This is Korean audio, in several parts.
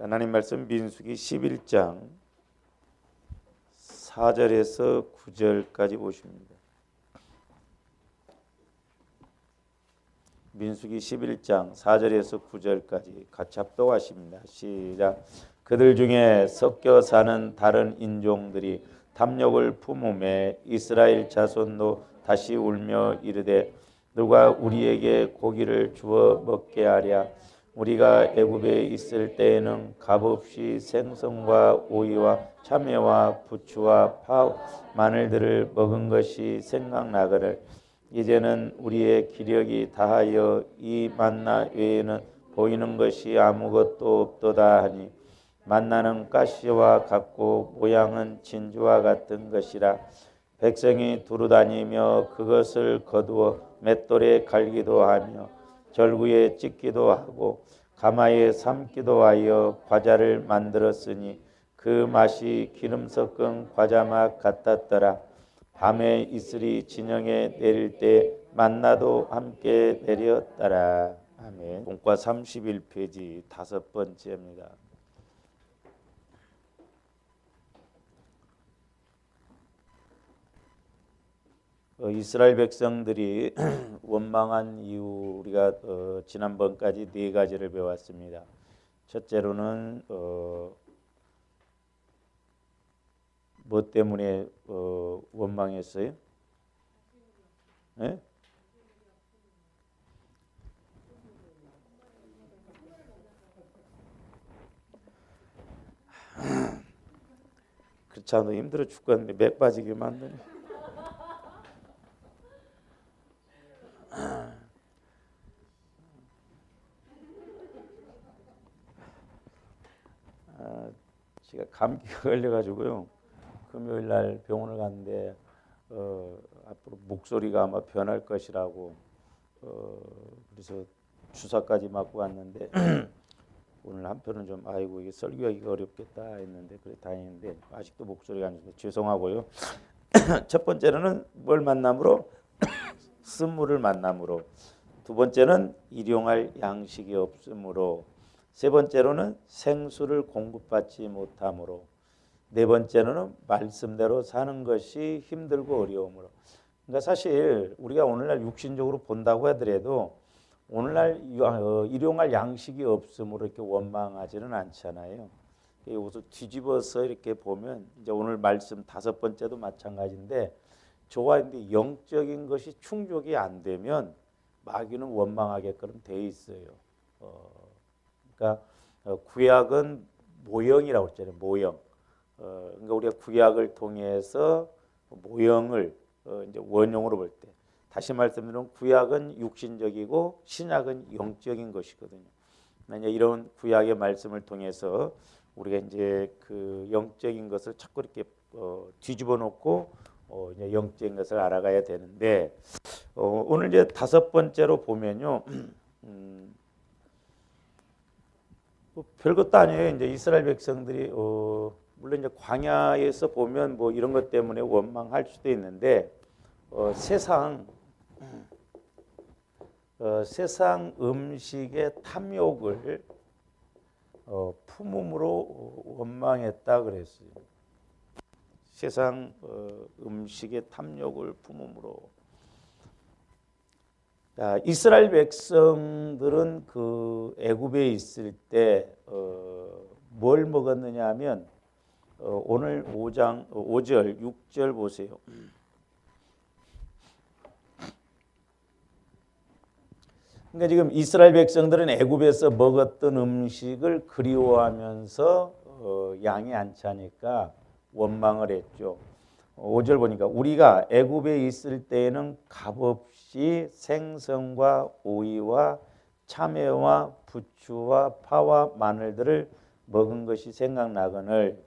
하나님 말씀 민수기 11장 4절에서 9절까지 보십니다. 민수기 11장 4절에서 9절까지 같이 합독하십니다. 시작. 그들 중에 섞여 사는 다른 인종들이 탐욕을 품음에 이스라엘 자손도 다시 울며 이르되 누가 우리에게 고기를 주어 먹게 하랴. 우리가 애굽에 있을 때에는 값없이 생선과 오이와 참외와 부추와 파 마늘들을 먹은 것이 생각나거늘 이제는 우리의 기력이 다하여 이 만나 외에는 보이는 것이 아무것도 없도다 하니 만나는 가시와 같고 모양은 진주와 같은 것이라. 백성이 두루다니며 그것을 거두어 맷돌에 갈기도 하며 절구에 찢기도 하고 가마에 삶기도 하여 과자를 만들었으니 그 맛이 기름 섞은 과자 맛 같았더라. 밤에 이슬이 진영에 내릴 때 만나도 함께 내렸더라. 아멘. 본과 31페이지 5번째입니다. 이스라엘 백성들이 원망한 이유 우리가 지난번까지 네 가지를 배웠습니다. 첫째로는 뭐 때문에 원망했어요? 네? 그렇지 않아 힘들어 죽겠는데 맥 빠지게 만드네. 제가 감기가 걸려가지고요. 금요일 날 병원을 갔는데 앞으로 목소리가 아마 변할 것이라고 그래서 주사까지 맞고 왔는데 오늘 한편은 좀 아이고 이게 설교하기가 어렵겠다 했는데 그래 다행인데 아직도 목소리가 안 좋은데 죄송하고요. 첫 번째는 뭘 만남으로? 쓴물을 만남으로. 두 번째는 일용할 양식이 없으므로. 세 번째로는 생수를 공급받지 못함으로. 네 번째로는 말씀대로 사는 것이 힘들고 어려움으로. 그러니까 사실 우리가 오늘날 육신적으로 본다고 하더라도 오늘날 일용할 양식이 없으므로 이렇게 원망하지는 않잖아요. 여기서 뒤집어서 이렇게 보면 이제 오늘 말씀 5번째도 마찬가지인데 좋아하는데 영적인 것이 충족이 안 되면 마귀는 원망하게끔 돼 있어요. 그러니까 구약은 모형이라고 했잖아요. 모형. 그러니까 우리가 구약을 통해서 모형을 이제 원형으로 볼 때, 다시 말씀드리면 구약은 육신적이고 신약은 영적인 것이거든요. 이제 이런 구약의 말씀을 통해서 우리가 이제 그 영적인 것을 자꾸 이렇게 뒤집어 놓고 이제 영적인 것을 알아가야 되는데 오늘 이제 5번째로 보면요. 뭐 별것도 아니에요. 이제 이스라엘 백성들이 물론 이제 광야에서 보면 뭐 이런 것 때문에 원망할 수도 있는데 세상 음식의 탐욕을 품음으로 원망했다 그랬어요. 세상 음식의 탐욕을 품음으로. 이스라엘 백성들은 그 애굽에 있을 때 뭘 먹었느냐 하면 오늘 5장 5절 6절 보세요. 그러니까 지금 이스라엘 백성들은 애굽에서 먹었던 음식을 그리워하면서 양이 안 차니까 원망을 했죠. 5절 보니까 우리가 애굽에 있을 때에는 값없이 생선과 오이와 참외와 부추와 파와 마늘들을 먹은 것이 생각나거늘.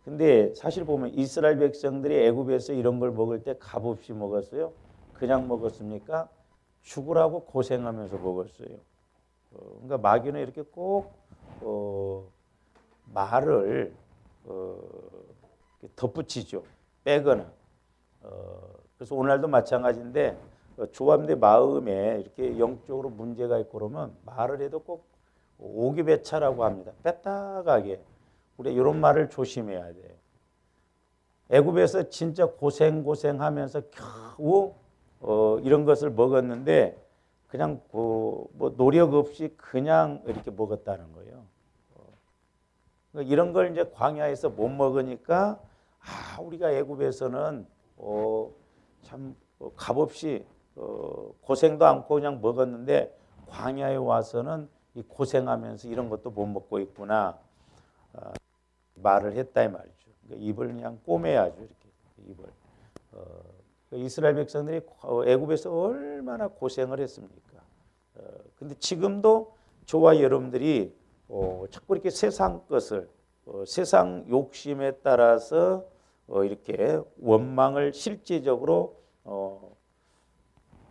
근데 사실 보면 이스라엘 백성들이 애굽에서 이런 걸 먹을 때 값없이 먹었어요? 그냥 먹었습니까? 죽으라고 고생하면서 먹었어요. 그러니까 마귀는 이렇게 꼭 말을 덧붙이죠. 빼거나. 그래서 오늘날도 마찬가지인데 조합대 마음에 이렇게 영적으로 문제가 있고 그러면 말을 해도 꼭 오기배차라고 합니다. 빼딱하게. 우리 이런 말을 조심해야 돼요. 애굽에서 진짜 고생하면서 겨우 이런 것을 먹었는데 그냥 뭐 노력 없이 그냥 이렇게 먹었다는 거예요. 이런 걸 이제 광야에서 못 먹으니까 우리가 애굽에서는 참 값없이 고생도 않고 그냥 먹었는데 광야에 와서는 이 고생하면서 이런 것도 못 먹고 있구나 말을 했다 이 말이죠. 그러니까 입을 그냥 꼬매야죠 이렇게 입을. 이스라엘 백성들이 애굽에서 얼마나 고생을 했습니까? 근데 지금도 저와 여러분들이 자꾸 이렇게 세상 것을 세상 욕심에 따라서 이렇게 원망을 실제적으로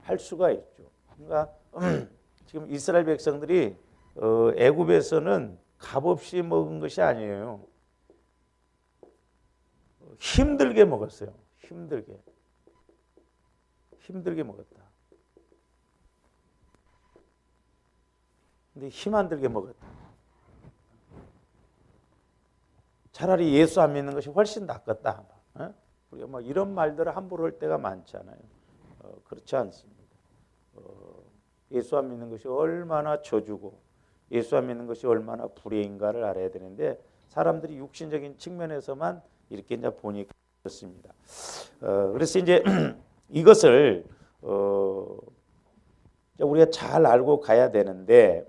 할 수가 있죠. 그러니까 지금 이스라엘 백성들이 애굽에서는 값없이 먹은 것이 아니에요. 힘들게 먹었어요. 힘들게 먹었다. 근데 힘 안 들게 먹었다. 차라리 예수 안 믿는 것이 훨씬 낫겠다. 우리가 막 이런 말들을 함부로 할 때가 많잖아요. 그렇지 않습니다. 예수 안 믿는 것이 얼마나 저주고 예수 안 믿는 것이 얼마나 불의인가를 알아야 되는데 사람들이 육신적인 측면에서만 이렇게 이제 보니까 그렇습니다. 그래서 이제 이것을 우리가 잘 알고 가야 되는데,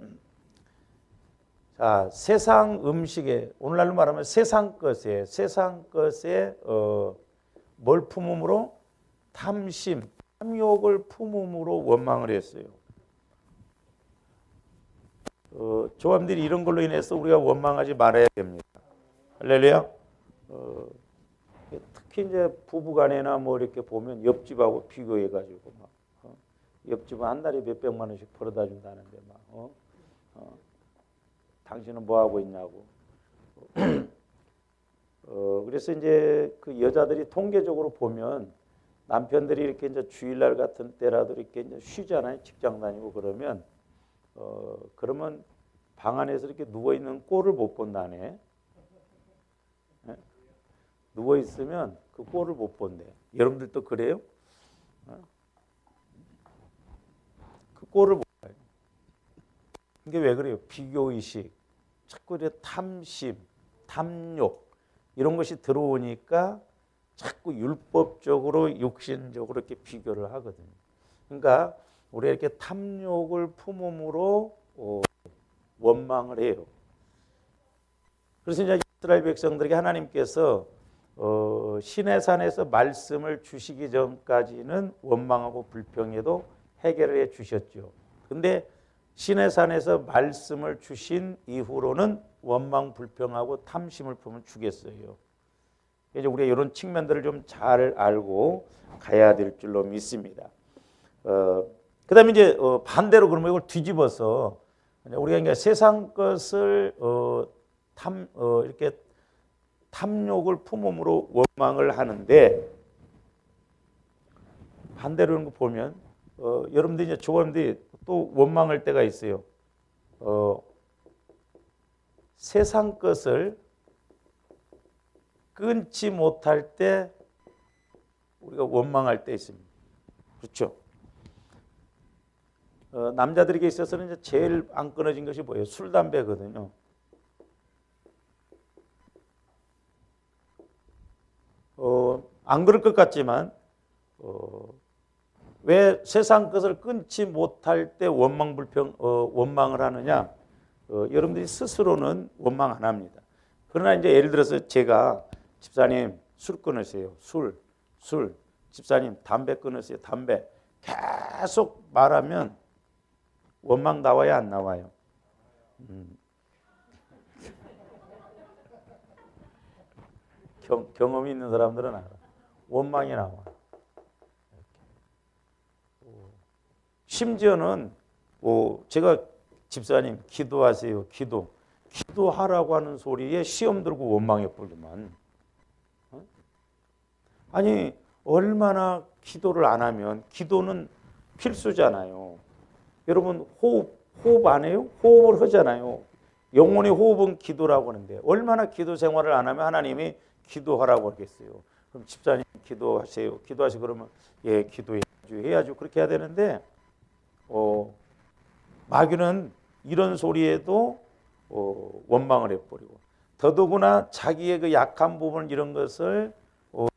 자, 세상 음식에 오늘날로 말하면 세상 것에 뭘 품음으로 탐심, 탐욕을 품음으로 원망을 했어요. 조함들이 이런 걸로 인해서 우리가 원망하지 말아야 됩니다. 할렐루야. 특히 이제 부부간에나 뭐 이렇게 보면 옆집하고 비교해가지고 막 옆집은 한 달에 몇백만 원씩 벌어다 준다는데 막 당신은 뭐 하고 있냐고. 그래서 이제 그 여자들이 통계적으로 보면 남편들이 이렇게 이제 주일날 같은 때라도 이렇게 이제 쉬잖아요. 직장 다니고 그러면 방 안에서 이렇게 누워 있는 꼴을 못 본다네. 누워 있으면 그 꼴을 못 본대. 여러분들도 그래요? 그 꼴을 못 봐요. 이게 왜 그래요? 비교의식, 자꾸 이제 탐심, 탐욕 이런 것이 들어오니까 자꾸 율법적으로 육신적으로 이렇게 비교를 하거든요. 그러니까 우리가 이렇게 탐욕을 품음으로 원망을 해요. 그래서 이제 이스라엘 백성들에게 하나님께서 시내산에서 말씀을 주시기 전까지는 원망하고 불평해도 해결을 해 주셨죠. 근데 시내산에서 말씀을 주신 이후로는 원망 불평하고 탐심을 품으면 주겠어요. 이제 우리가 이런 측면들을 좀 잘 알고 가야 될 줄로 믿습니다. 그다음에 이제 반대로 그러면 이걸 뒤집어서 우리가 이제 세상 것을 이렇게 탐욕을 품음으로 원망을 하는데 반대로 이런 거 보면 여러분들이 이제 조원들이 또 원망할 때가 있어요. 세상 것을 끊지 못할 때 우리가 원망할 때 있습니다. 그렇죠? 남자들에게 있어서는 이제 제일 안 끊어진 것이 뭐예요? 술, 담배거든요. 안 그럴 것 같지만 왜 세상 것을 끊지 못할 때 원망을 하느냐? 여러분들이 스스로는 원망 안 합니다. 그러나 이제 예를 들어서 제가 집사님 술 끊으세요. 술. 집사님 담배 끊으세요. 담배. 계속 말하면 원망 나와야 안 나와요? 경험이 있는 사람들은 알아. 원망이 나와. 심지어는 제가 집사님 기도하세요. 기도하라고 하는 소리에 시험 들고 원망해 버리면 아니 얼마나 기도를 안 하면 기도는 필수잖아요. 여러분 호흡 안 해요? 호흡을 하잖아요. 영혼의 호흡은 기도라고 하는데 얼마나 기도 생활을 안 하면 하나님이 기도하라고 하겠어요. 그럼 집사님 기도하세요. 기도하시고 그러면 예 기도해야죠. 그렇게 해야 되는데 마귀는 이런 소리에도 원망을 해버리고 더더구나 자기의 그 약한 부분 이런 것을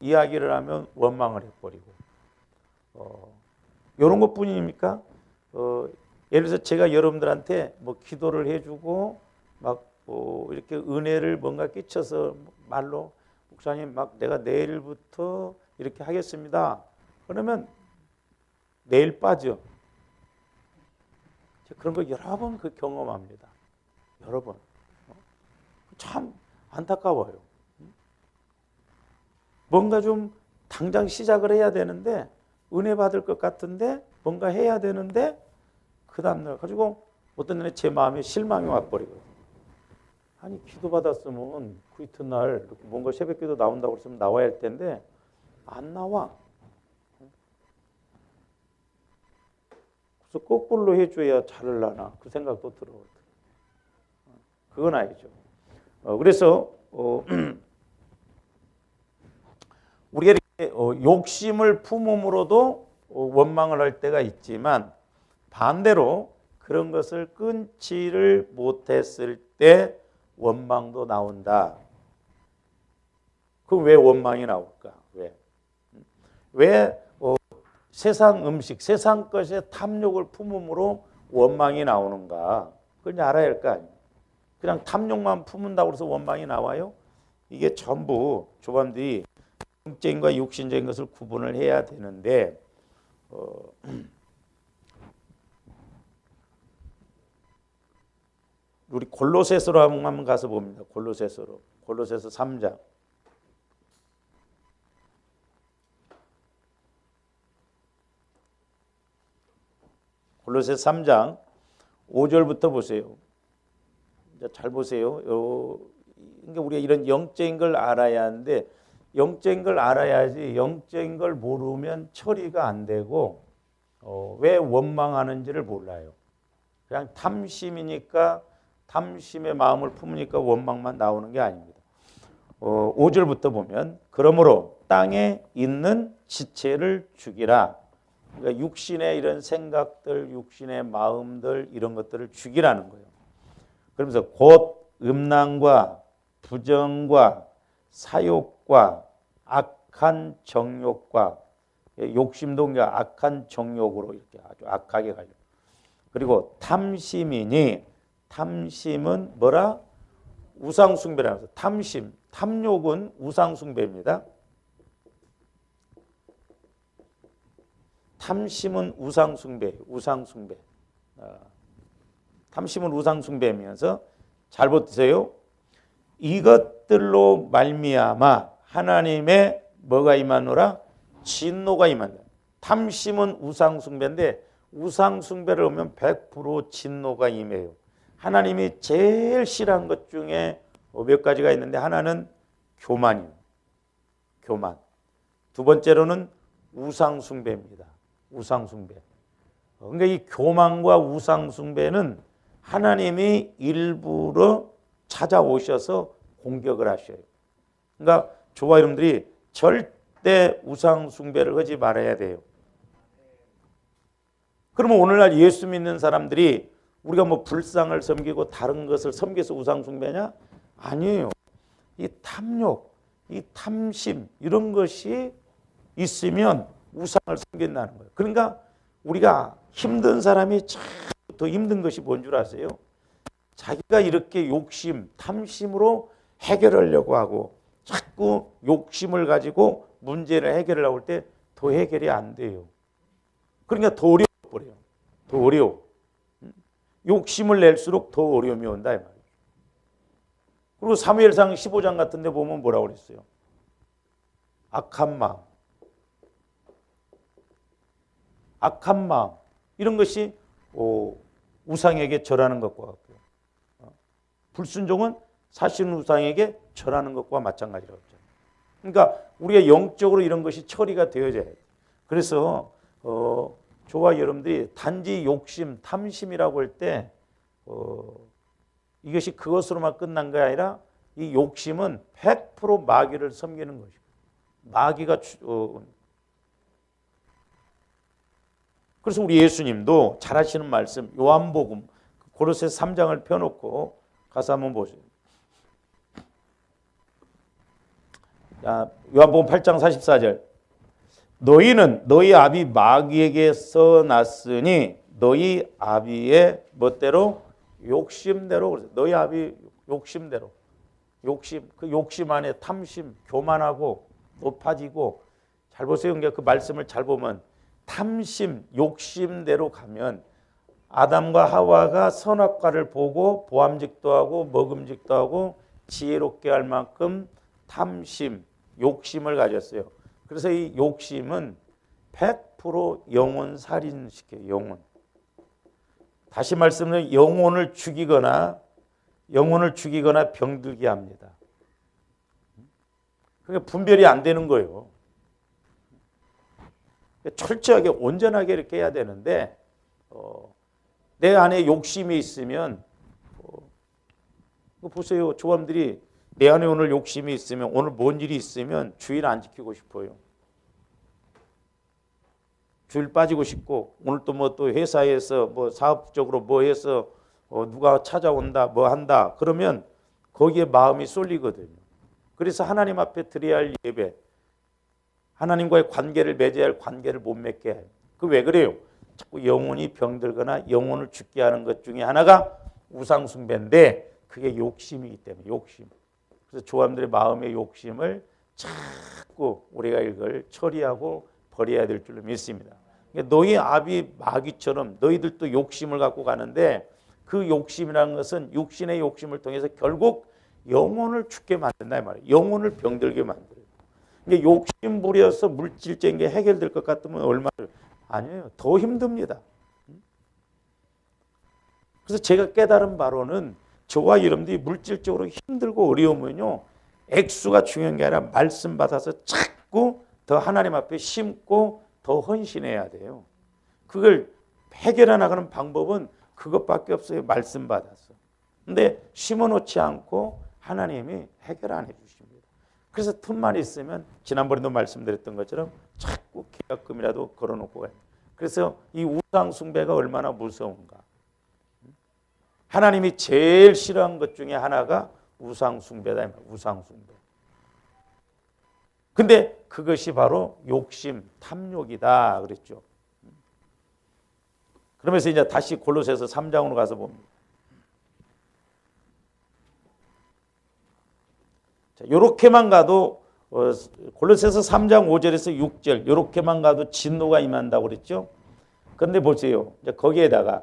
이야기를 하면 원망을 해버리고 이런 것뿐입니까? 예를 들어서 제가 여러분들한테 뭐 기도를 해주고 막 이렇게 은혜를 뭔가 끼쳐서 말로 목사님 막 내가 내일부터 이렇게 하겠습니다. 그러면 내일 빠져. 그런 거 여러 번 그 경험합니다. 여러 번. 참 안타까워요. 뭔가 좀 당장 시작을 해야 되는데 은혜 받을 것 같은데 뭔가 해야 되는데 그 다음날 가지고 어떤 날에 제 마음에 실망이 와버리거든요. 아니 기도 받았으면 그 이튿날 이렇게 뭔가 새벽기도 나온다고 했으면 나와야 할 텐데 안 나와. 그래서 거꾸로 해줘야 잘하려나 그 생각도 들어요. 그건 아니죠. 그래서 우리가 이렇게 욕심을 품음으로도 원망을 할 때가 있지만 반대로 그런 것을 끊지를 못했을 때 원망도 나온다. 그럼 왜 원망이 나올까? 왜 세상 음식, 세상 것에 탐욕을 품음으로 원망이 나오는가? 그걸 알아야 할 거 아니에요. 그냥 탐욕만 품은다고 해서 원망이 나와요? 이게 전부 조반들이 영적인과 육신적인 것을 구분을 해야 되는데 우리 골로새서로 한번 가서 봅니다. 골로새서 3장. 골로새서 3장 5절부터 보세요. 잘 보세요. 그러니까 우리가 이런 영적인 걸 알아야 하는데 영적인 걸 알아야지 영적인 걸 모르면 처리가 안 되고 왜 원망하는지를 몰라요. 그냥 탐심이니까 탐심의 마음을 품으니까 원망만 나오는 게 아닙니다. 5절부터 보면 그러므로 땅에 있는 지체를 죽이라. 그러니까 육신의 이런 생각들, 육신의 마음들 이런 것들을 죽이라는 거예요. 그러면서 곧 음란과 부정과 사욕과 악한 정욕과 욕심도 악한 정욕으로 이렇게 아주 악하게 가요. 그리고 탐심이니 탐심은 뭐라? 우상숭배라는 거죠. 탐욕은 우상숭배입니다. 탐심은 우상숭배예요. 우상숭배. 탐심은 우상숭배이면서 잘 보세요. 이것들로 말미암아 하나님의 뭐가 임하노라? 진노가 임한다. 탐심은 우상숭배인데 우상숭배를 하면 100% 진노가 임해요. 하나님이 제일 싫어하는 것 중에 몇 가지가 있는데 하나는 교만이에요. 교만. 두 번째로는 우상숭배입니다. 우상숭배. 그러니까 이 교만과 우상숭배는 하나님이 일부러 찾아오셔서 공격을 하셔요. 그러니까 저와 여러분들이 절대 우상숭배를 하지 말아야 돼요. 그러면 오늘날 예수 믿는 사람들이 우리가 뭐 불상을 섬기고 다른 것을 섬겨서 우상숭배냐? 아니에요. 이 탐욕, 이 탐심 이런 것이 있으면 우상을 섬긴다는 거예요. 그러니까 우리가 힘든 사람이 참 더 힘든 것이 뭔 줄 아세요? 자기가 이렇게 욕심, 탐심으로 해결하려고 하고 자꾸 욕심을 가지고 문제를 해결하려고 할 때 더 해결이 안 돼요. 그러니까 더 어려워버려요. 더 어려워. 욕심을 낼수록 더 어려움이 온다 이 말이에요. 그리고 사무엘상 15장 같은 데 보면 뭐라고 그랬어요? 악한 마음. 악한 마음. 이런 것이 우상에게 절하는 것과 같고요. 불순종은 사실 우상에게 절하는 것과 마찬가지라고 했죠. 그러니까 우리가 영적으로 이런 것이 처리가 되어져야 돼요. 그래서 저와 여러분들이 단지 욕심, 탐심이라고 할 때 이것이 그것으로만 끝난 게 아니라 이 욕심은 100% 마귀를 섬기는 것이고 마귀가 그래서 우리 예수님도 잘 하시는 말씀 요한복음 고로새 3장을 펴놓고 가서 한번 보세요. 자, 요한복음 8장 44절 너희는 너희 아비 마귀에게서 났으니 너희 아비의 멋대로 욕심대로 너희 아비 욕심대로 욕심 그 욕심 안에 탐심 교만하고 높아지고 잘 보세요. 그 말씀을 잘 보면 탐심 욕심대로 가면 아담과 하와가 선악과를 보고 보암직도 하고 먹음직도 하고 지혜롭게 할 만큼 탐심 욕심을 가졌어요. 그래서 이 욕심은 100% 영혼 살인시켜요. 영혼. 다시 말씀드리면 영혼을 죽이거나 병들게 합니다. 그러니까 분별이 안 되는 거예요. 철저하게 온전하게 이렇게 해야 되는데 내 안에 욕심이 있으면 보세요. 조함들이 내 안에 오늘 욕심이 있으면 오늘 뭔 일이 있으면 주일 안 지키고 싶어요. 주일 빠지고 싶고 오늘 또 뭐 또 회사에서 뭐 사업적으로 뭐 해서 누가 찾아온다 뭐 한다 그러면 거기에 마음이 쏠리거든요. 그래서 하나님 앞에 드려야 할 예배 하나님과의 관계를 맺어야 할 관계를 못 맺게 해요. 그 왜 그래요? 자꾸 영혼이 병들거나 영혼을 죽게 하는 것 중에 하나가 우상숭배인데 그게 욕심이기 때문에 욕심. 그래서 조함들의 마음의 욕심을 자꾸 우리가 이걸 처리하고 버려야 될 줄로 믿습니다. 너희 아비 마귀처럼 너희들도 욕심을 갖고 가는데 그 욕심이라는 것은 육신의 욕심을 통해서 결국 영혼을 죽게 만든다 이 말이에요. 영혼을 병들게 만들어요. 이게 욕심 부려서 물질적인 게 해결될 것 같으면 얼마나 아니에요. 더 힘듭니다. 그래서 제가 깨달은 바로는 저와 여러분들이 물질적으로 힘들고 어려우면요. 액수가 중요한 게 아니라 말씀 받아서 자꾸 더 하나님 앞에 심고 더 헌신해야 돼요. 그걸 해결해 나가는 방법은 그것밖에 없어요. 말씀 받아서. 근데 심어놓지 않고 하나님이 해결 안 해주십니다. 그래서 틈만 있으면 지난번에도 말씀드렸던 것처럼 자꾸 계약금이라도 걸어놓고 가요. 그래서 이 우상 숭배가 얼마나 무서운가. 하나님이 제일 싫어하는 것 중에 하나가 우상 숭배다. 우상 숭배. 근데 그것이 바로 욕심, 탐욕이다 그랬죠. 그러면서 이제 다시 골로새서 3장으로 가서 봅니다. 자, 요렇게만 가도 골로새서 3장 5절에서 6절 요렇게만 가도 진노가 임한다고 그랬죠. 그런데 보세요. 이제 거기에다가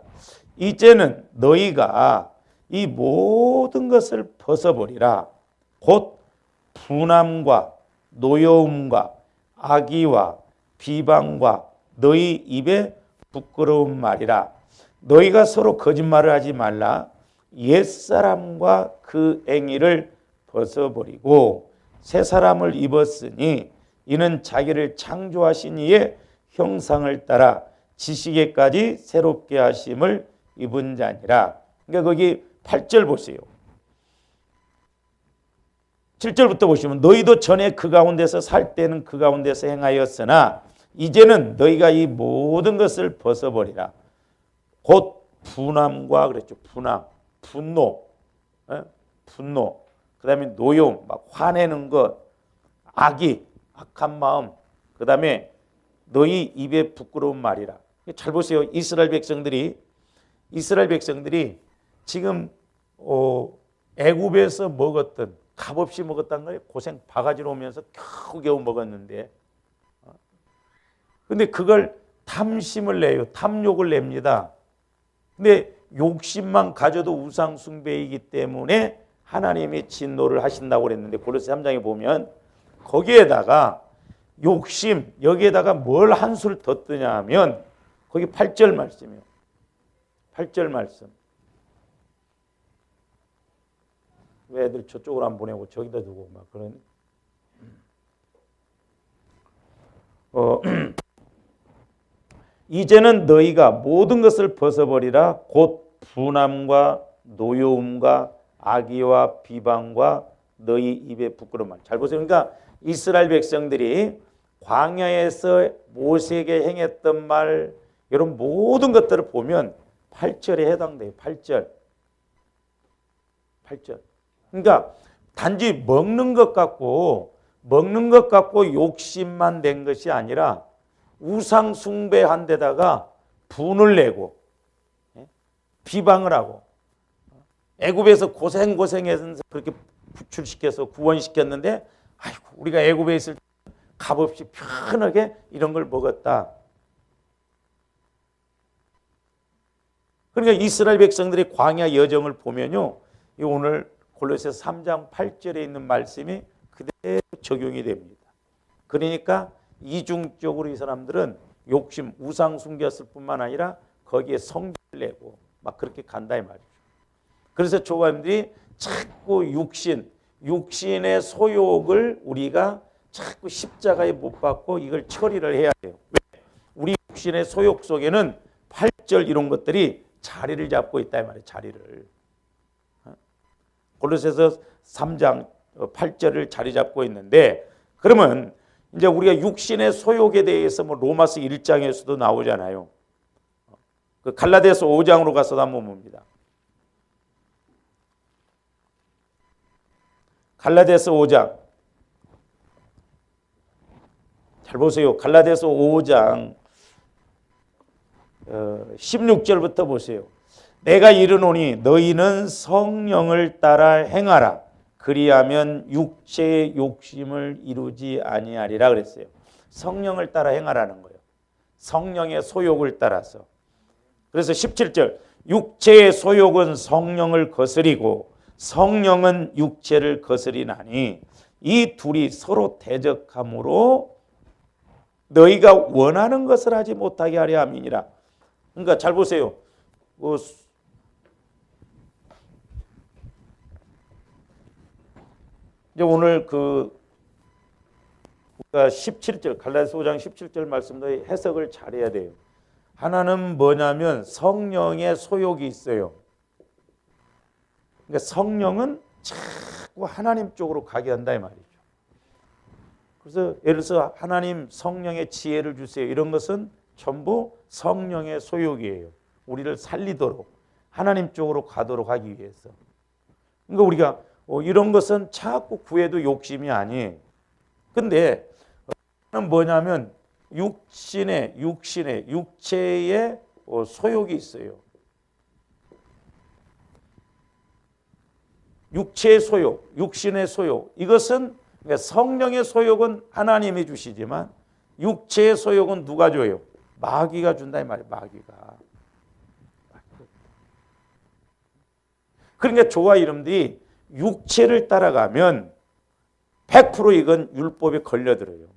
이제는 너희가 이 모든 것을 벗어버리라. 곧 분함과 노여움과 악의와 비방과 너희 입에 부끄러운 말이라. 너희가 서로 거짓말을 하지 말라. 옛사람과 그 행위를 벗어버리고 새 사람을 입었으니 이는 자기를 창조하신 이의 형상을 따라 지식에까지 새롭게 하심을 입은 자니라. 그러니까 거기 8절 보세요. 7절부터 보시면 너희도 전에 그 가운데서 살 때는 그 가운데서 행하였으나 이제는 너희가 이 모든 것을 벗어버리라. 곧 분함과 그랬죠. 분함, 분노, 분노. 그 다음에 노여움, 막 화내는 것, 악의, 악한 마음. 그 다음에 너희 입에 부끄러운 말이라. 잘 보세요. 이스라엘 백성들이 지금 애굽에서 먹었던 값없이 먹었다는 거예요. 고생 바가지로 오면서 겨우겨우 먹었는데 근데 그걸 탐심을 내요. 탐욕을 냅니다. 근데 욕심만 가져도 우상 숭배이기 때문에 하나님이 진노를 하신다고 그랬는데 골로새 3장에 보면 거기에다가 욕심 여기에다가 뭘 한 술 더 뜨냐 하면 거기 8절 말씀이에요. 8절 말씀. 왜 애들 저쪽으로 안 보내고 저기다 두고 막 그런 이제는 너희가 모든 것을 벗어버리라. 곧 분함과 노여움과 악의와 비방과 너희 입에 부끄러운 말. 잘 보세요. 그러니까 이스라엘 백성들이 광야에서 모세에게 행했던 말, 이런 모든 것들을 보면 8절에 해당돼요. 8절. 그러니까 단지 먹는 것 같고 욕심만 낸 것이 아니라 우상 숭배한 데다가 분을 내고 비방을 하고, 애굽에서 고생해서 그렇게 구출시켜서 구원시켰는데, 아이고 우리가 애굽에 있을 때 값없이 편하게 이런 걸 먹었다. 그러니까 이스라엘 백성들의 광야 여정을 보면요, 오늘 골로새서 3장 8절에 있는 말씀이 그대로 적용이 됩니다. 그러니까 이중적으로 이 사람들은 욕심, 우상 숨겼을 뿐만 아니라 거기에 성질을 내고 막 그렇게 간다 이 말이죠. 그래서 조관들이 자꾸 육신의 소욕을 우리가 자꾸 십자가에 못 박고 이걸 처리를 해야 돼요. 왜? 우리 육신의 소욕 속에는 8절 이런 것들이 자리를 잡고 있다 이 말이에요. 자리를. 골로새서 3장 8절을 자리 잡고 있는데, 그러면 이제 우리가 육신의 소욕에 대해서 뭐 로마서 1장에서도 나오잖아요. 그 갈라디아서 5장으로 가서도 한번 봅니다. 갈라디아서 5장. 잘 보세요. 갈라디아서 5장 16절부터 보세요. 내가 이르노니 너희는 성령을 따라 행하라. 그리하면 육체의 욕심을 이루지 아니하리라 그랬어요. 성령을 따라 행하라는 거예요. 성령의 소욕을 따라서. 그래서 17절, 육체의 소욕은 성령을 거스리고 성령은 육체를 거스리나니 이 둘이 서로 대적함으로 너희가 원하는 것을 하지 못하게 하려 함이니라. 그러니까 잘 보세요. 이제 오늘 우리가 17절 갈라디아서 5장 17절 말씀도 해석을 잘해야 돼요. 하나는 뭐냐면 성령의 소욕이 있어요. 그러니까 성령은 자꾸 하나님 쪽으로 가게 한다 이 말이죠. 그래서 예를 들어서 하나님 성령의 지혜를 주세요. 이런 것은 전부 성령의 소욕이에요. 우리를 살리도록 하나님 쪽으로 가도록 하기 위해서. 그러니까 우리가 이런 것은 자꾸 구해도 욕심이 아니에요. 근데 뭐냐면 육체의 소욕이 있어요. 육체의 소욕, 육신의 소욕. 이것은 성령의 소욕은 하나님이 주시지만 육체의 소욕은 누가 줘요? 마귀가 준다 이 말이에요. 마귀가. 그러니까 저와 여러분들이 육체를 따라가면 100% 이건 율법에 걸려들어요.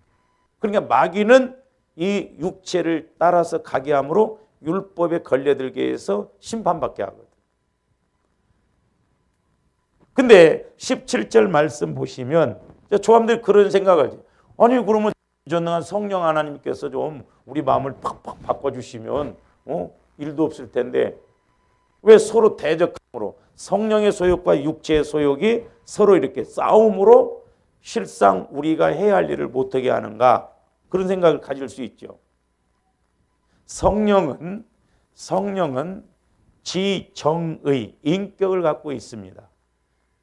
그러니까 마귀는 이 육체를 따라서 가게 함으로 율법에 걸려들게 해서 심판받게 하거든. 근데 17절 말씀 보시면 조함들 그런 생각을 해요. 아니 그러면 전능한 성령 하나님께서 좀 우리 마음을 팍팍 바꿔주시면 일도 없을 텐데 왜 서로 대적함으로 성령의 소욕과 육체의 소욕이 서로 이렇게 싸움으로 실상 우리가 해야 할 일을 못하게 하는가, 그런 생각을 가질 수 있죠. 성령은 지정의 인격을 갖고 있습니다.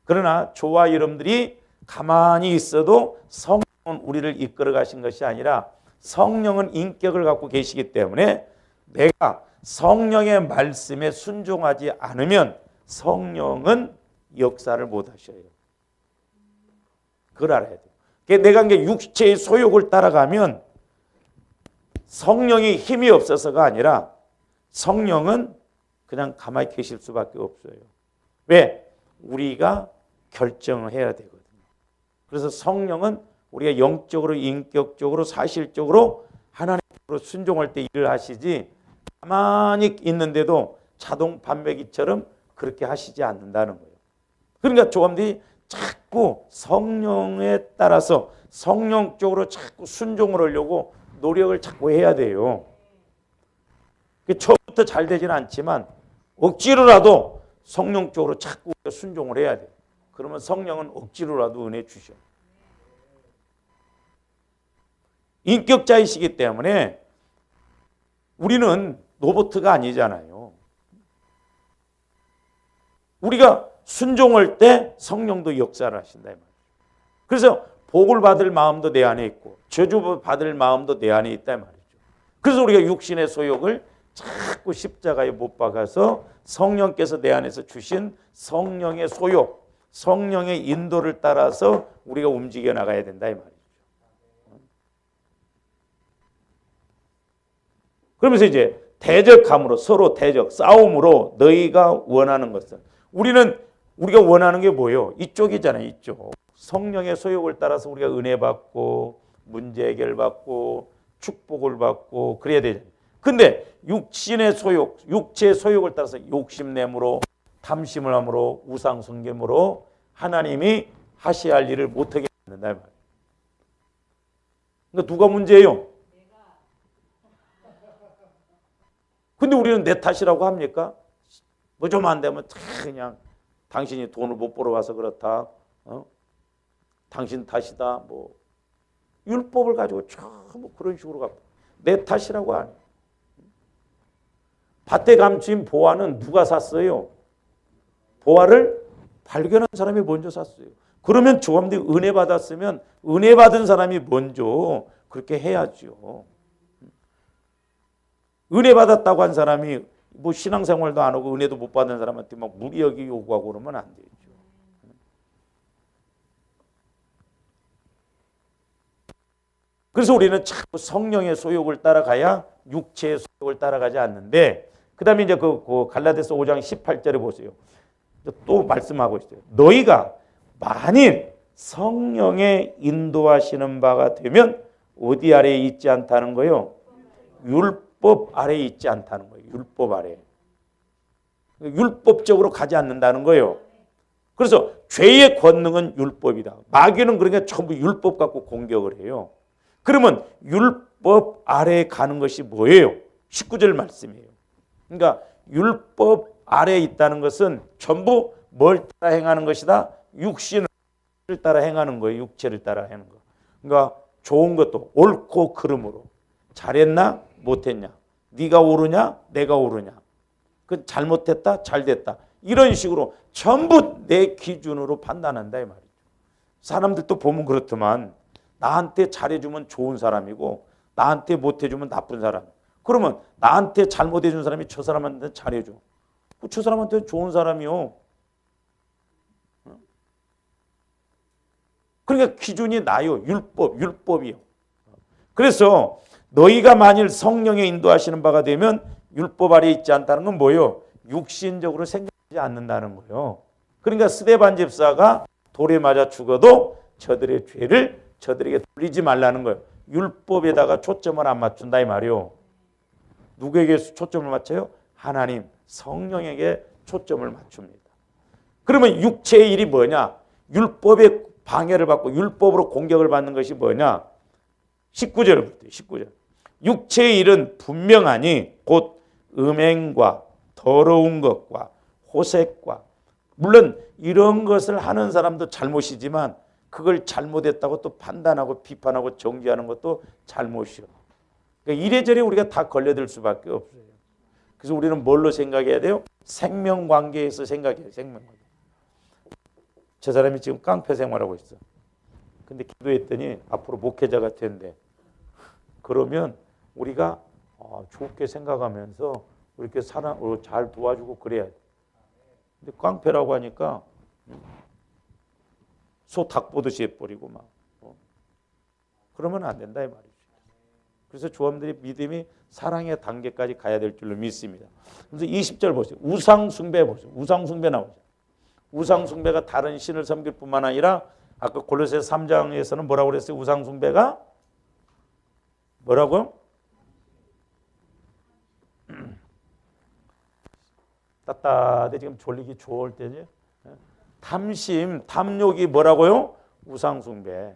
그러나 저와 여러분들이 가만히 있어도 성령은 우리를 이끌어 가신 것이 아니라 성령은 인격을 갖고 계시기 때문에 내가 성령의 말씀에 순종하지 않으면 성령은 역사를 못 하셔요. 그걸 알아야 돼요. 내가 육체의 소욕을 따라가면 성령이 힘이 없어서가 아니라 성령은 그냥 가만히 계실 수밖에 없어요. 왜? 우리가 결정을 해야 되거든요. 그래서 성령은 우리가 영적으로, 인격적으로, 사실적으로 하나님으로 순종할 때 일을 하시지 가만히 있는데도 자동 반매기처럼 그렇게 하시지 않는다는 거예요. 그러니까 조감들이 자꾸 성령에 따라서 성령 쪽으로 자꾸 순종을 하려고 노력을 자꾸 해야 돼요. 처음부터 잘 되지는 않지만 억지로라도 성령 쪽으로 자꾸 순종을 해야 돼. 그러면 성령은 억지로라도 은혜 주셔. 인격자이시기 때문에 우리는 로봇가 아니잖아요. 우리가 순종할 때 성령도 역사를 하신다 이 말이에요. 그래서 복을 받을 마음도 내 안에 있고 저주 받을 마음도 내 안에 있다 이 말이죠. 그래서 우리가 육신의 소욕을 자꾸 십자가에 못 박아서 성령께서 내 안에서 주신 성령의 소욕, 성령의 인도를 따라서 우리가 움직여 나가야 된다 이 말이죠. 그러면서 이제 대적함으로 서로 대적, 싸움으로 너희가 원하는 것은 우리가 원하는 게 뭐예요? 이쪽이잖아요. 이쪽. 성령의 소욕을 따라서 우리가 은혜 받고 문제 해결 받고 축복을 받고 그래야 되잖아요. 근데 육신의 소욕, 육체의 소욕을 따라서 욕심내므로 탐심을 함으로 우상 숭배므로 하나님이 하셔야 할 일을 못하게 만든다 이 말이에요. 그러니까 누가 문제예요? 근데 우리는 내 탓이라고 합니까? 뭐 좀 안 되면 그냥 당신이 돈을 못 벌어 와서 그렇다. 당신 탓이다. 뭐 율법을 가지고 뭐 그런 식으로 갖고 내 탓이라고 하네. 밭에 감춘 보화는 누가 샀어요? 보화를 발견한 사람이 먼저 샀어요. 그러면 조감들이 은혜 받았으면 은혜 받은 사람이 먼저 그렇게 해야죠. 은혜 받았다고 한 사람이 뭐 신앙생활도 안 하고 은혜도 못 받는 사람한테 막 무리하게 요구하고 그러면 안 되죠. 그래서 우리는 자꾸 성령의 소욕을 따라가야 육체의 소욕을 따라가지 않는데 그 다음에 이제 그 갈라디아서 5장 18절에 보세요. 또 말씀하고 있어요. 너희가 만일 성령의 인도하시는 바가 되면 어디 아래에 있지 않다는 거예요? 율법 아래에 있지 않다는 거예요. 율법 아래. 율법적으로 가지 않는다는 거예요. 그래서 죄의 권능은 율법이다. 마귀는 그러니까 전부 율법 갖고 공격을 해요. 그러면 율법 아래에 가는 것이 뭐예요? 19절 말씀이에요. 그러니까 율법 아래에 있다는 것은 전부 뭘 따라 행하는 것이다? 육신을 따라 행하는 거예요. 육체를 따라 행하는 거. 그러니까 좋은 것도 옳고 그름으로 잘했나 못했냐, 네가 옳으냐 내가 옳으냐, 그 잘못했다 잘됐다 이런 식으로 전부 내 기준으로 판단한다 이 말이죠. 사람들도 보면 그렇더만 나한테 잘해주면 좋은 사람이고 나한테 못해주면 나쁜 사람. 그러면 나한테 잘못해준 사람이 저 사람한테 잘해줘. 저 사람한테 좋은 사람이요. 그러니까 기준이 나요. 율법이요. 그래서 너희가 만일 성령의 인도하시는 바가 되면 율법 아래에 있지 않다는 건 뭐예요? 육신적으로 생각하지 않는다는 거예요. 그러니까 스데반 집사가 돌에 맞아 죽어도 저들의 죄를 저들에게 돌리지 말라는 거예요. 율법에다가 초점을 안 맞춘다 이 말이요. 누구에게 초점을 맞춰요? 하나님, 성령에게 초점을 맞춥니다. 그러면 육체의 일이 뭐냐? 율법의 방해를 받고 율법으로 공격을 받는 것이 뭐냐? 19절을 볼게요. 19절. 육체의 일은 분명하니 곧 음행과 더러운 것과 호색과, 물론 이런 것을 하는 사람도 잘못이지만 그걸 잘못했다고 또 판단하고 비판하고 정죄하는 것도 잘못이요. 그러니까 이래저래 우리가 다 걸려들 수밖에 없어요. 그래서 우리는 뭘로 생각해야 돼요? 생명관계에서 생각해요. 생명관계. 저 사람이 지금 깡패 생활하고 있어. 근데 기도했더니 앞으로 목회자가 된대. 그러면 우리가 좋게 생각하면서 이렇게 잘 도와주고 그래야 돼. 근데 깡패라고 하니까 소 닭 보듯이 해버리고 막 그러면 안 된다 이 말이죠. 그래서 조함들의 믿음이 사랑의 단계까지 가야 될 줄로 믿습니다. 그래서 20절 보세요. 우상 숭배 보세요. 우상 숭배 나오죠. 우상 숭배가 다른 신을 섬길 뿐만 아니라 아까 골로새서 3장에서는 뭐라고 그랬어요? 우상 숭배가 뭐라고요? 따뜻해 지금 졸리기 좋을 때지. 탐심, 탐욕이 뭐라고요? 우상 숭배.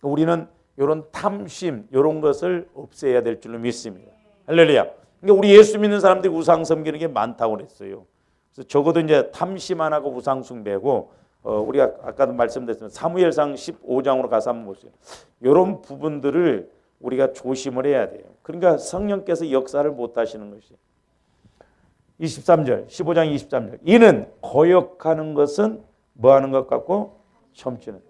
우리는 이런 탐심, 이런 것을 없애야 될 줄로 믿습니다. 할렐루야. 그러니까 우리 예수 믿는 사람들이 우상 섬기는 게 많다고 그랬어요. 그래서 적어도 이제 탐심 안 하고 우상 숭배고 우리가 아까도 말씀드렸지만 사무엘상 15장으로 가서 한번 보세요. 이런 부분들을 우리가 조심을 해야 돼요. 그러니까 성령께서 역사를 못 하시는 것이에요. 23절, 15장 23절. 이는 거역하는 것은 뭐 하는 것 같고 점치는.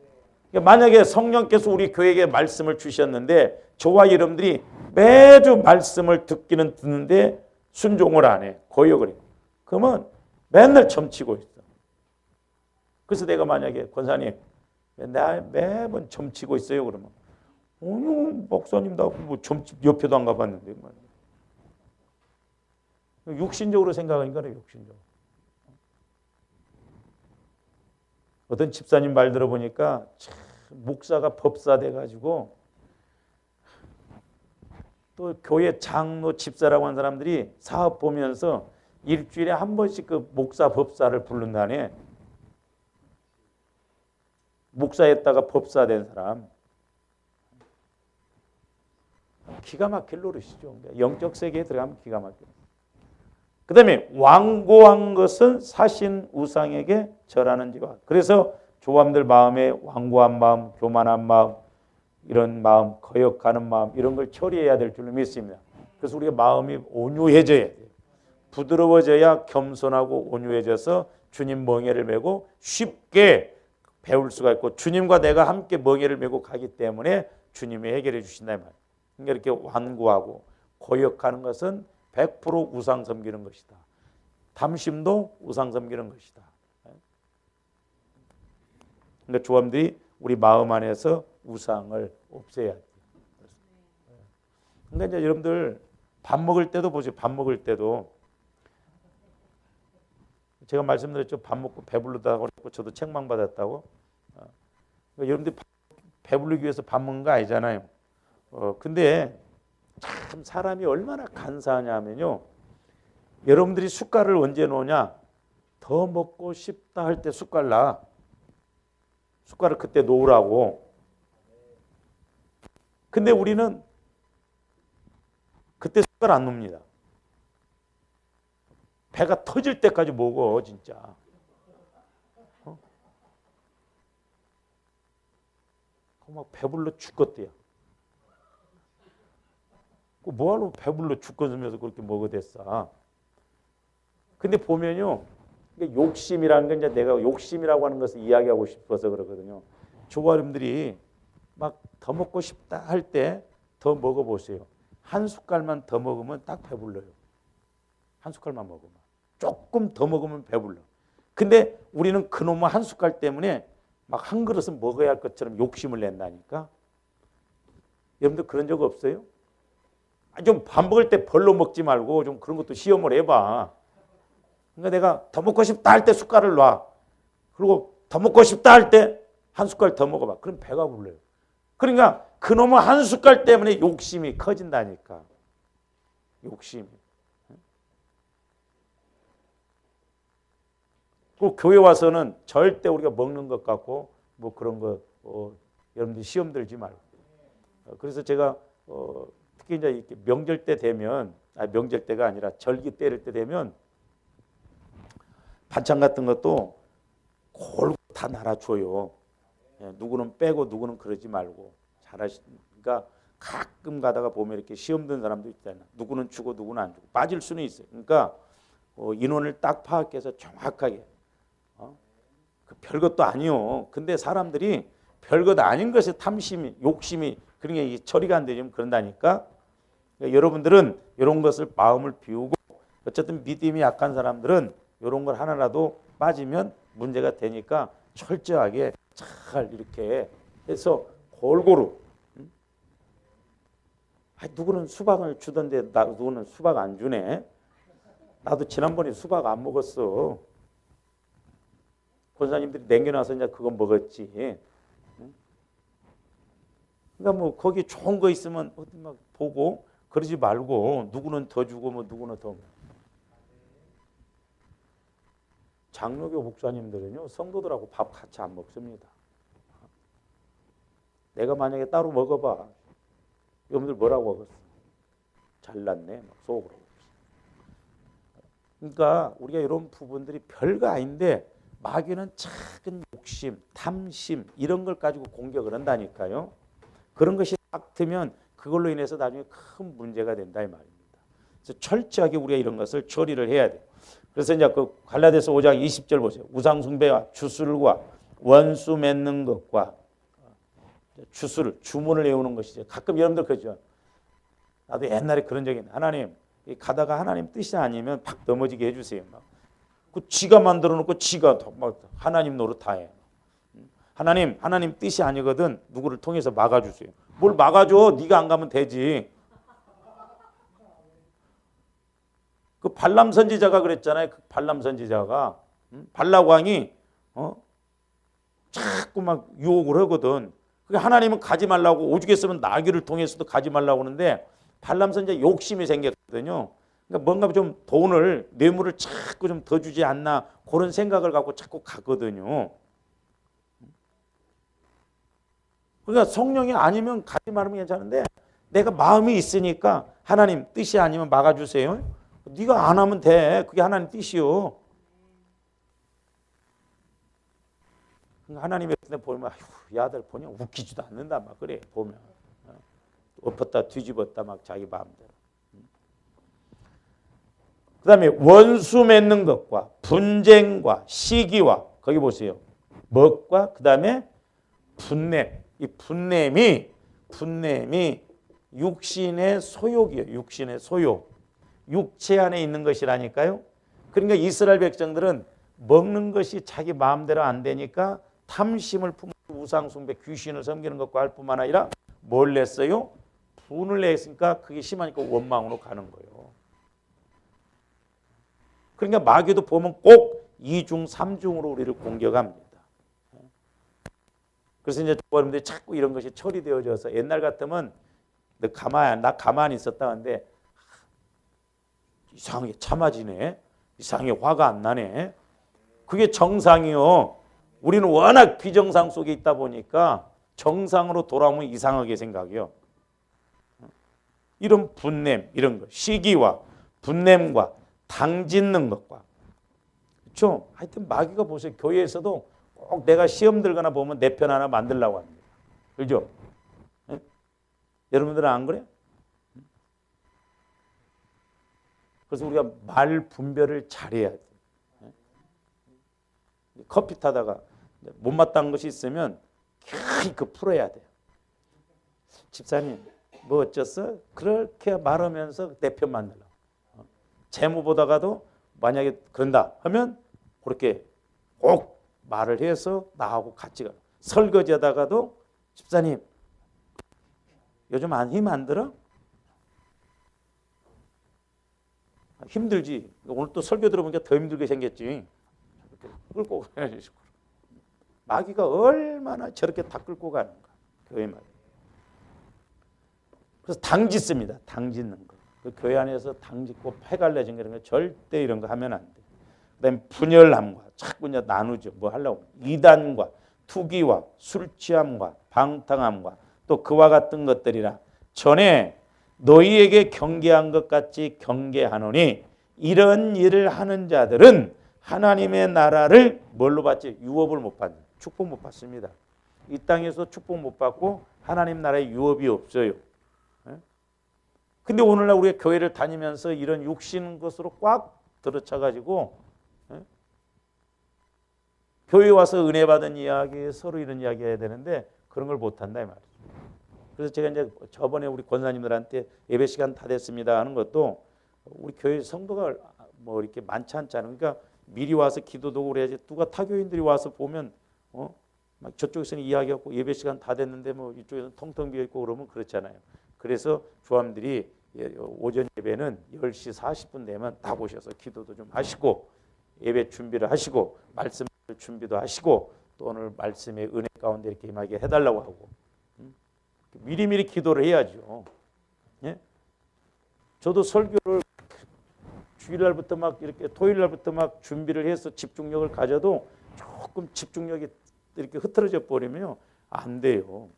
그러니까 만약에 성령께서 우리 교회에게 말씀을 주셨는데 저와 여러분들이 매주 말씀을 듣기는 듣는데 순종을 안 해. 거역을 해. 그러면 맨날 점치고 있어. 그래서 내가 만약에 권사님 매번 점치고 있어요. 그러면 목사님 나 뭐 점치 옆에도 안 가봤는데. 육신적으로 생각하니까 그래, 육신적으로. 어떤 집사님 말 들어보니까 참 목사가 법사 돼가지고 또 교회 장로 집사라고 하는 사람들이 사업 보면서 일주일에 한 번씩 그 목사 법사를 부른다네. 목사했다가 법사 된 사람. 기가 막힐 노릇이죠. 영적 세계에 들어가면 기가 막혀요. 그 다음에 완고한 것은 사신 우상에게 절하는지와. 그래서 조함들 마음에 완고한 마음, 교만한 마음, 이런 마음, 거역하는 마음 이런 걸 처리해야 될 줄로 믿습니다. 그래서 우리가 마음이 온유해져야 돼요. 부드러워져야 겸손하고 온유해져서 주님 멍에를 메고 쉽게 배울 수가 있고 주님과 내가 함께 멍에를 메고 가기 때문에 주님이 해결해 주신다 말이에요. 그러니까 이렇게 완고하고 거역하는 것은 100% 우상 섬기는 것이다. 탐심도 우상 섬기는 것이다. 그러니까 조함들이 우리 마음 안에서 우상을 없애야 돼요. 그러니까 이제 여러분들 밥 먹을 때도 보세요. 밥 먹을 때도 제가 말씀드렸죠. 밥 먹고 배부르다고 그랬고 저도 책망받았다고. 그러니까 여러분들이 배부르기 위해서 밥 먹는 거 아니잖아요. 근데 참 사람이 얼마나 간사하냐면요. 여러분들이 숟갈을 언제 놓으냐? 더 먹고 싶다 할 때 숟갈 놔. 숟갈을 그때 놓으라고. 근데 우리는 그때 숟갈 안 놓습니다. 배가 터질 때까지 먹어 진짜. 막 배불러 죽겠대요. 뭐하러 배불러 죽겠으면서 그렇게 먹어댔어. 근데 보면요. 욕심이라는 건 이제 내가 욕심이라고 하는 것을 이야기하고 싶어서 그러거든요. 조화님들이 막 더 먹고 싶다 할 때 더 먹어보세요. 한 숟갈만 더 먹으면 딱 배불러요. 한 숟갈만 먹으면. 조금 더 먹으면 배불러. 근데 우리는 그놈의 한 숟갈 때문에 막 한 그릇은 먹어야 할 것처럼 욕심을 낸다니까. 여러분들 그런 적 없어요? 좀 밥 먹을 때 벌로 먹지 말고 좀 그런 것도 시험을 해봐. 그러니까 내가 더 먹고 싶다 할 때 숟갈을 놔. 그리고 더 먹고 싶다 할 때 한 숟갈 더 먹어봐. 그럼 배가 불러요. 그러니까 그놈의 한 숟갈 때문에 욕심이 커진다니까. 욕심이. 그 교회 와서는 절대 우리가 먹는 것 같고 뭐 그런 거 여러분들 시험 들지 말고. 그래서 제가 특히 이제 이렇게 명절 때 되면 명절 때가 아니라 절기 때릴 때 되면 반찬 같은 것도 골고루 다 날아줘요. 누구는 빼고 누구는 그러지 말고 잘하시니까 가끔 가다가 보면 이렇게 시험 든 사람도 있잖아요. 누구는 주고 누구는 안 주고 빠질 수는 있어요. 그러니까 인원을 딱 파악해서 정확하게 그 별것도 아니요. 근데 사람들이 별것 아닌 것에 탐심이 욕심이 그런 게 처리가 안 되면 그런다니까. 그러니까 여러분들은 이런 것을 마음을 비우고 어쨌든 믿음이 약한 사람들은 이런 걸 하나라도 빠지면 문제가 되니까 철저하게 잘 이렇게 해서 골고루. 누구는 수박을 주던데 누구는 수박 안 주네. 나도 지난번에 수박 안 먹었어. 권사님들이 남겨놔서 이제 그거 먹었지. 그러니까 뭐 거기 좋은 거 있으면 어디 막 보고 그러지 말고 누구는 더 주고 뭐 누구는 더. 장로교 목사님들은요 성도들하고 밥 같이 안 먹습니다. 내가 만약에 따로 먹어봐. 여러분들 뭐라고 먹었어? 잘났네. 막 속으로. 그러니까 우리가 이런 부분들이 별거 아닌데 마귀는 작은 욕심, 탐심 이런 걸 가지고 공격을 한다니까요. 그런 것이 딱 트면 그걸로 인해서 나중에 큰 문제가 된다 이 말입니다. 그래서 철저하게 우리가 이런 것을 처리를 해야 돼요. 그래서 이제 그 갈라디아서 5장 20절 보세요. 우상 숭배와 주술과 원수 맺는 것과 주문을 외우는 것이죠. 가끔 여러분들 그러죠. 나도 옛날에 그런 적이 있는데 하나님 가다가 하나님 뜻이 아니면 팍 넘어지게 해주세요. 막. 그 지가 만들어 놓고 지가 막 하나님 노릇 다 해. 하나님 뜻이 아니거든. 누구를 통해서 막아주세요. 뭘 막아줘? 네가 안 가면 되지. 그 발람 선지자가 그랬잖아요. 그 발람 선지자가 발락 왕이 자꾸 막 유혹을 하거든. 그게 하나님은 가지 말라고 오죽했으면 나귀를 통해서도 가지 말라고 하는데 발람 선지자 욕심이 생겼거든요. 그러니까 뭔가 좀 돈을 뇌물을 자꾸 좀 더 주지 않나 그런 생각을 갖고 자꾸 가거든요. 그러니까 성령이 아니면 가지 말으면 괜찮은데 내가 마음이 있으니까 하나님 뜻이 아니면 막아주세요. 네가 안 하면 돼. 그게 하나님 뜻이요. 하나님의 뜻에 보면 이 아들 보냐 웃기지도 않는다 막 그래 보면 엎었다 뒤집었다 막 자기 마음대로. 그 다음에 원수 맺는 것과 분쟁과 시기와 거기 보세요. 먹과 그 다음에 분냄. 이 분냄이 육신의 소욕이에요. 육신의 소욕. 육체 안에 있는 것이라니까요. 그러니까 이스라엘 백성들은 먹는 것이 자기 마음대로 안 되니까 탐심을 품고 우상 숭배 귀신을 섬기는 것과 할 뿐만 아니라 뭘 냈어요? 분을 냈으니까 그게 심하니까 원망으로 가는 거예요. 그러니까 마귀도 보면 꼭 2중 3중으로 우리를 공격합니다. 그래서 이제 여러분들이 자꾸 이런 것이 처리되어져서 옛날 같으면 나 가만히 있었다 하는데 이상하게 참아지네. 이상하게 화가 안 나네. 그게 정상이요. 우리는 워낙 비정상 속에 있다 보니까 정상으로 돌아오면 이상하게 생각해요. 이런 분냄, 이런 것, 시기와 분냄과 당짓는 것과 그렇죠? 하여튼 마귀가 보세요. 교회에서도 꼭 내가 시험 들거나 보면 내 편 하나 만들려고 합니다. 그렇죠? 네? 여러분들은 안 그래요? 그래서 우리가 말 분별을 잘해야 돼요. 커피 타다가 못마땅한 것이 있으면 그 풀어야 돼요. 집사님 뭐 어쩌어? 그렇게 말하면서 내 편 만들라고. 재무 보다가도 만약에 그런다 하면 그렇게 꼭 말을 해서 나하고 같이 가. 설거지하다가도 집사님 요즘 힘 안 들어? 힘들지. 오늘 또 설교 들어보니까 더 힘들게 생겼지. 이렇게 끌고 가는 식으로. 마귀가 얼마나 저렇게 다 끌고 가는가. 교회 말. 그래서 당짓습니다. 당짓는 거. 그 교회 안에서 당짓고 패갈래진 이런 거 절대 이런 거 하면 안 돼. 그다음에 분열함과 자꾸 이제 나누죠. 뭐 하려고 이단과 투기와 술 취함과 방탕함과 또 그와 같은 것들이라 전에 너희에게 경계한 것 같이 경계하노니 이런 일을 하는 자들은 하나님의 나라를 뭘로 받지? 유업을 못 받는, 축복 못 받습니다. 이 땅에서 축복 못 받고 하나님 나라에 유업이 없어요. 근데 오늘날 우리가 교회를 다니면서 이런 육신 것으로 꽉 들어차가지고 교회 와서 은혜 받은 이야기, 서로 이런 이야기 해야 되는데 그런 걸 못한다 이 말이죠. 그래서 제가 이제 저번에 우리 권사님들한테 예배 시간 다 됐습니다 하는 것도 우리 교회 성도가 뭐 이렇게 많지 않잖아요. 그러니까 미리 와서 기도도 그래야지. 누가 타교인들이 와서 보면 막 저쪽에서는 이야기하고 예배 시간 다 됐는데 뭐 이쪽에서는 텅텅 비어 있고 그러면 그렇잖아요. 그래서 조함들이 오전 예배는 10시 40분 되면 다 오셔서 기도도 좀 하시고 예배 준비를 하시고 말씀 준비도 하시고 또 오늘 말씀의 은혜 가운데 이렇게 임하게 해달라고 하고 미리미리 기도를 해야죠. 예? 저도 설교를 주일날부터 막 이렇게 토요일날부터 막 준비를 해서 집중력을 가져도 조금 집중력이 이렇게 흐트러져 버리면 안 돼요.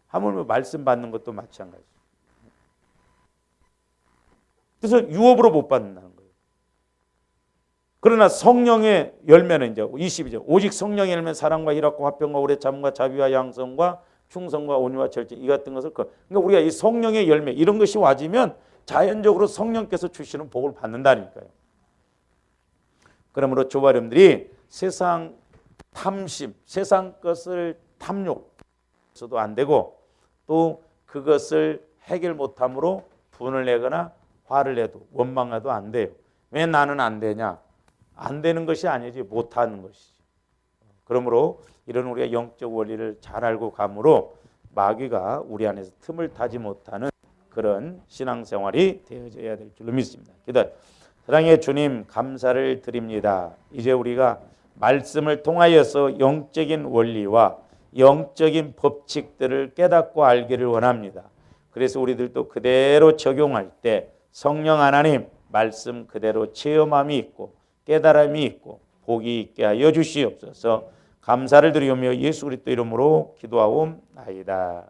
하물며 말씀 받는 것도 마찬가지. 그래서 유업으로 못 받는다는 거예요. 그러나 성령의 열매는 이제 22절 오직 성령의 열매는 사랑과 희락과 화평과 오래 참과 자비와 양성과 충성과 온유와 절제 이 같은 것을 그러니까 우리가 이 성령의 열매 이런 것이 와지면 자연적으로 성령께서 주시는 복을 받는다니까요. 그러므로 조바름들이 세상 탐심, 세상 것을 탐욕해서도 안 되고 또 그것을 해결 못함으로 분을 내거나 화를 내도 원망해도 안 돼요. 왜 나는 안 되냐? 안 되는 것이 아니지 못하는 것이지. 그러므로 이런 우리가 영적 원리를 잘 알고 감으로 마귀가 우리 안에서 틈을 타지 못하는 그런 신앙생활이 되어져야 될 줄로 믿습니다. 기도해. 사랑의 주님 감사를 드립니다. 이제 우리가 말씀을 통하여서 영적인 원리와 영적인 법칙들을 깨닫고 알기를 원합니다. 그래서 우리들도 그대로 적용할 때 성령 하나님 말씀 그대로 체험함이 있고 깨달음이 있고 복이 있게 하여 주시옵소서. 감사를 드리오며 예수 그리스도 이름으로 기도하옵나이다.